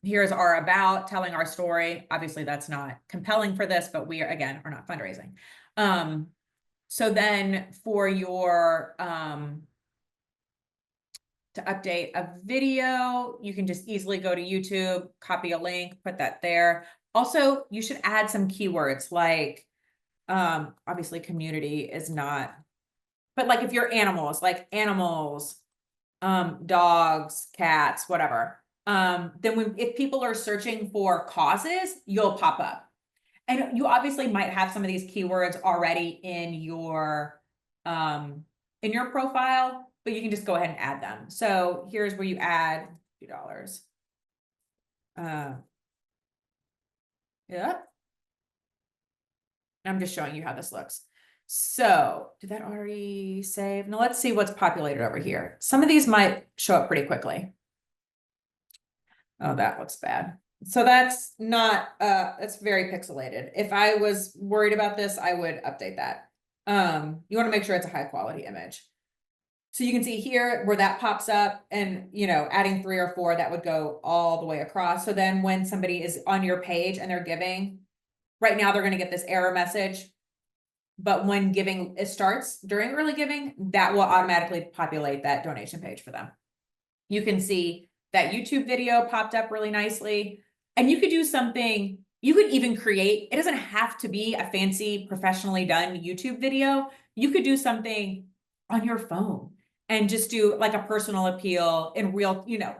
[SPEAKER 1] here's our about, telling our story. Obviously that's not compelling for this, but we are, again, are not fundraising. So then for your to update a video, you can just easily go to YouTube, copy a link, put that there. Also, you should add some keywords like, obviously community is not, but like if you're animals, like animals, dogs, cats, whatever, then if people are searching for causes, you'll pop up. And you obviously might have some of these keywords already in your profile, but you can just go ahead and add them. So here's where you add $2. Yeah. I'm just showing you how this looks. So did that already save? Now let's see what's populated over here. Some of these might show up pretty quickly. Oh, that looks bad. So that's not, that's very pixelated. If I was worried about this, I would update that. You want to make sure it's a high quality image. So you can see here where that pops up and, you know, adding 3 or 4, that would go all the way across. So then when somebody is on your page and they're giving, right now they're going to get this error message. But when giving it starts during early giving, that will automatically populate that donation page for them. You can see that YouTube video popped up really nicely. And you could do something, you could even create, it doesn't have to be a fancy professionally done YouTube video. You could do something on your phone and just do like a personal appeal in real, you know,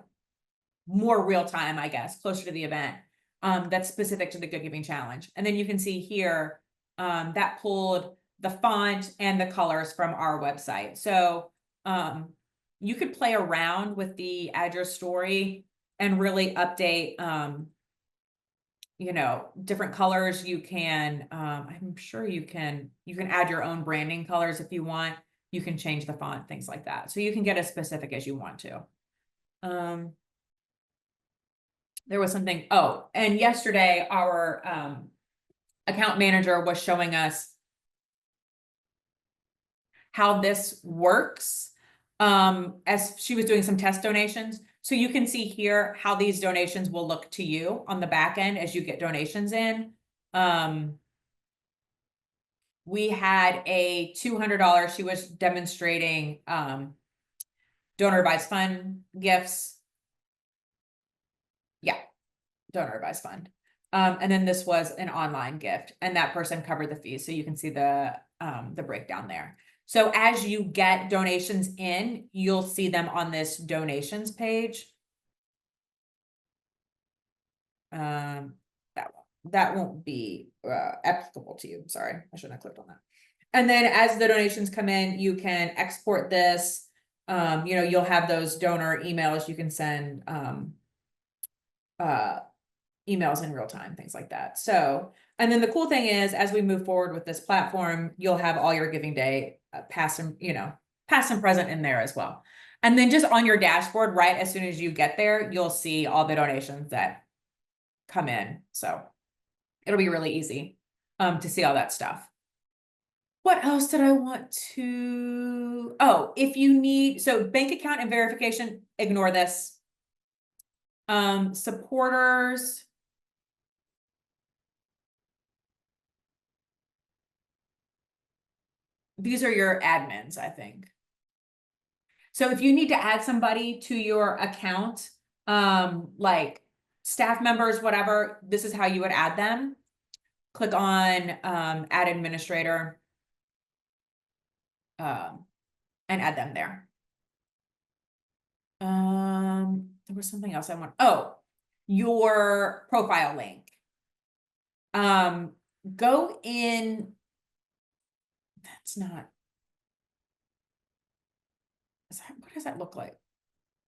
[SPEAKER 1] more real time, I guess, closer to the event, that's specific to the Good Giving Challenge. And then you can see here, that pulled the font and the colors from our website. So, you could play around with the add your story and really update, you know, different colors. You can, I'm sure you can add your own branding colors if you want. You can change the font, things like that. So you can get as specific as you want to. There was something, oh, and yesterday our account manager was showing us how this works as she was doing some test donations. So you can see here how these donations will look to you on the back end as you get donations in. We had a $200, she was demonstrating donor advised fund gifts. Yeah, donor advised fund. And then this was an online gift, and that person covered the fees. So you can see the breakdown there. So as you get donations in, you'll see them on this donations page. That won't be applicable to you. Sorry, I shouldn't have clicked on that. And then as the donations come in, you can export this. You know, you'll have those donor emails you can send emails in real time, things like that. So, and then the cool thing is, as we move forward with this platform, you'll have all your giving day past and, you know, past and present in there as well. And then just on your dashboard, right, as soon as you get there, you'll see all the donations that come in. So it'll be really easy to see all that stuff. What else did I want to, oh, if you need, so bank account and verification, ignore this. Supporters. These are your admins, I think. So if you need to add somebody to your account, like staff members, whatever, this is how you would add them. Click on add administrator and add them there. There was something else I want. Oh, your profile link. Go in. That's not. What does that look like?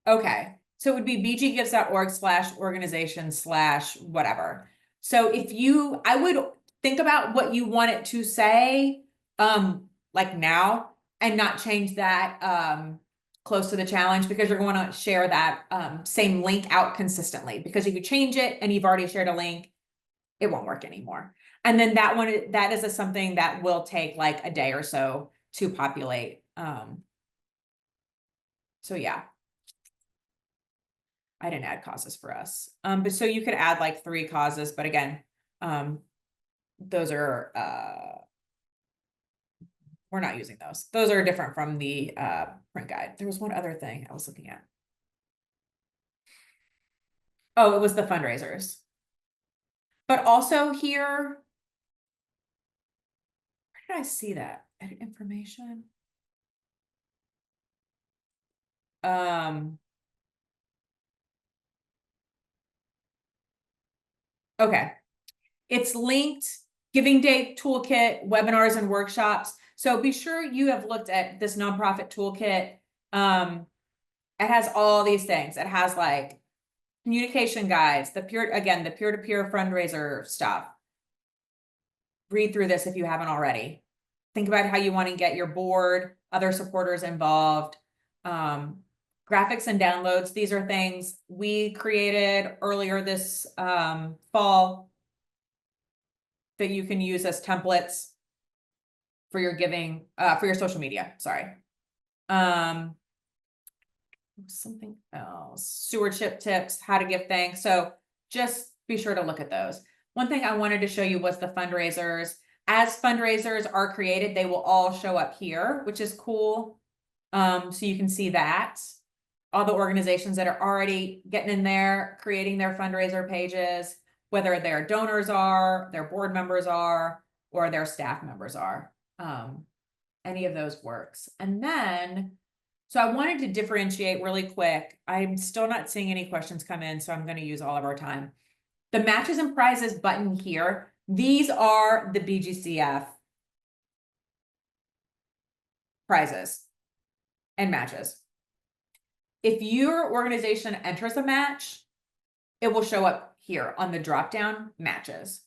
[SPEAKER 1] Okay. So it would be bggives.org/organization/whatever. So if you, I would think about what you want it to say, like now, and not change that, close to the challenge, because you're going to share that, same link out consistently, because if you change it and you've already shared a link, it won't work anymore. And then that one, that is something that will take like a day or so to populate. So yeah. I didn't add causes for us. But so you could add like 3 causes, but again, those are, we're not using those. Those are different from the print guide. There was one other thing I was looking at. Oh, it was the fundraisers. But also here, where did I see that? Edit information. Okay. It's linked, Giving Day Toolkit, webinars and workshops. So be sure you have looked at this nonprofit toolkit. It has all these things. It has like communication guides, the peer-to-peer fundraiser stuff. Read through this if you haven't already. Think about how you want to get your board, other supporters involved. Graphics and downloads, these are things we created earlier this fall that you can use as templates for your giving, for your social media, sorry. Something else, stewardship tips, how to give thanks. So just be sure to look at those. One thing I wanted to show you was the fundraisers. As fundraisers are created, they will all show up here, which is cool. So you can see that. All the organizations that are already getting in there, creating their fundraiser pages, whether their donors are, their board members are, or their staff members are. Any of those works. And then, so I wanted to differentiate really quick. I'm still not seeing any questions come in, so I'm going to use all of our time. The matches and prizes button here, these are the BGCF prizes and matches. If your organization enters a match, it will show up here on the drop down matches.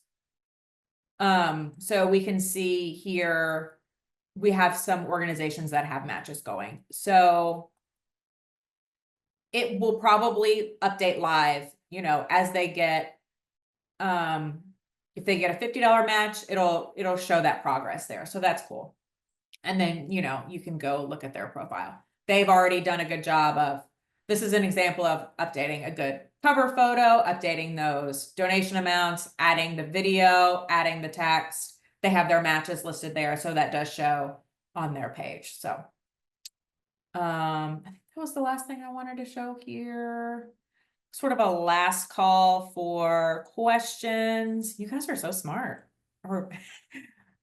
[SPEAKER 1] So we can see here, we have some organizations that have matches going. So it will probably update live, you know, as they get, if they get a $50 match, it'll show that progress there. So that's cool. And then, you know, you can go look at their profile. They've already done a good job of, this is an example of updating a good cover photo, updating those donation amounts, adding the video, adding the text. They have their matches listed there. So that does show on their page. So, I think that was the last thing I wanted to show here. Sort of a last call for questions. You guys are so smart. Or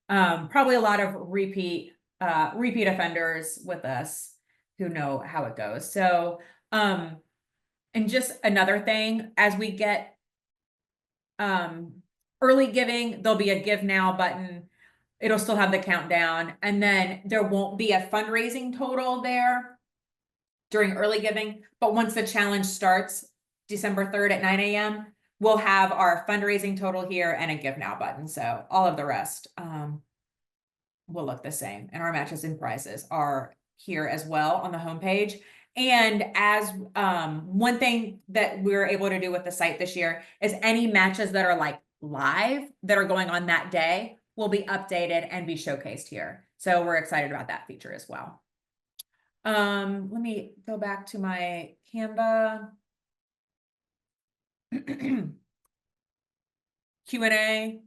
[SPEAKER 1] probably a lot of repeat offenders with us who know how it goes. So, and just another thing, as we get early giving, there'll be a give now button. It'll still have the countdown, and then there won't be a fundraising total there during early giving. But once the challenge starts, December 3rd at 9 a.m., we'll have our fundraising total here and a give now button. So all of the rest will look the same. And our matches and prizes are here as well on the homepage. And as one thing that we're able to do with the site this year is any matches that are like live that are going on that day will be updated and be showcased here. So we're excited about that feature as well. Let me go back to my Canva. Q&A.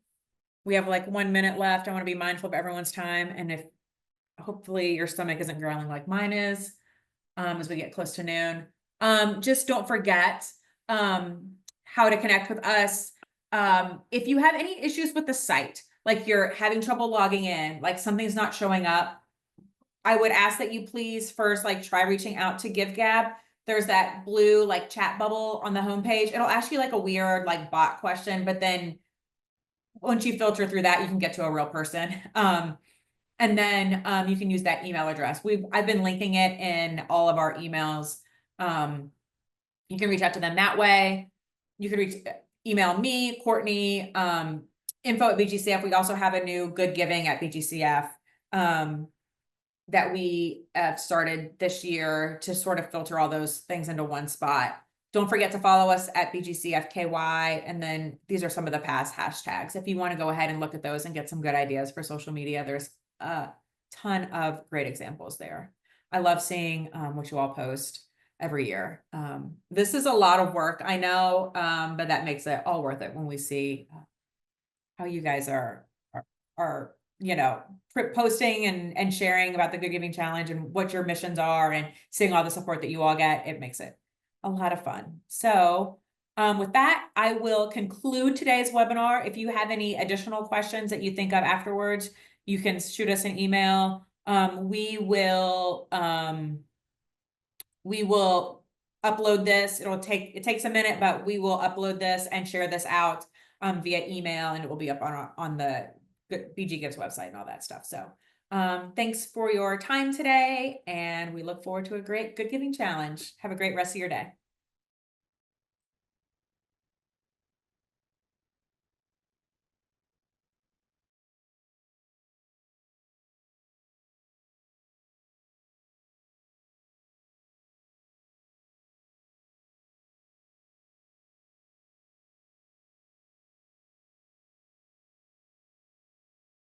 [SPEAKER 1] We have like 1 minute left. I want to be mindful of everyone's time. And if hopefully your stomach isn't growling like mine is, as we get close to noon. Just don't forget how to connect with us. If you have any issues with the site, like you're having trouble logging in, like something's not showing up, I would ask that you please first like try reaching out to GiveGab. There's that blue like chat bubble on the homepage. It'll ask you like a weird like bot question, but then once you filter through that, you can get to a real person. And then you can use that email address. I've been linking it in all of our emails. You can reach out to them that way. You can email me, Courtney, info@BGCF. We also have a new GoodGiving at BGCF that we started this year to sort of filter all those things into one spot. Don't forget to follow us at BGCFKY. And then these are some of the past hashtags. If you want to go ahead and look at those and get some good ideas for social media, there's a ton of great examples there. I love seeing what you all post every year. This is a lot of work, I know, but that makes it all worth it when we see how you guys are you know, posting and sharing about the Good Giving Challenge and what your missions are and seeing all the support that you all get. It makes it a lot of fun. So with that, I will conclude today's webinar. If you have any additional questions that you think of afterwards, you can shoot us an email. We will upload this. It takes a minute, but we will upload this and share this out via email, and it will be up on the BG Gives website and all that stuff. So thanks for your time today, and we look forward to a great Good Giving Challenge. Have a great rest of your day.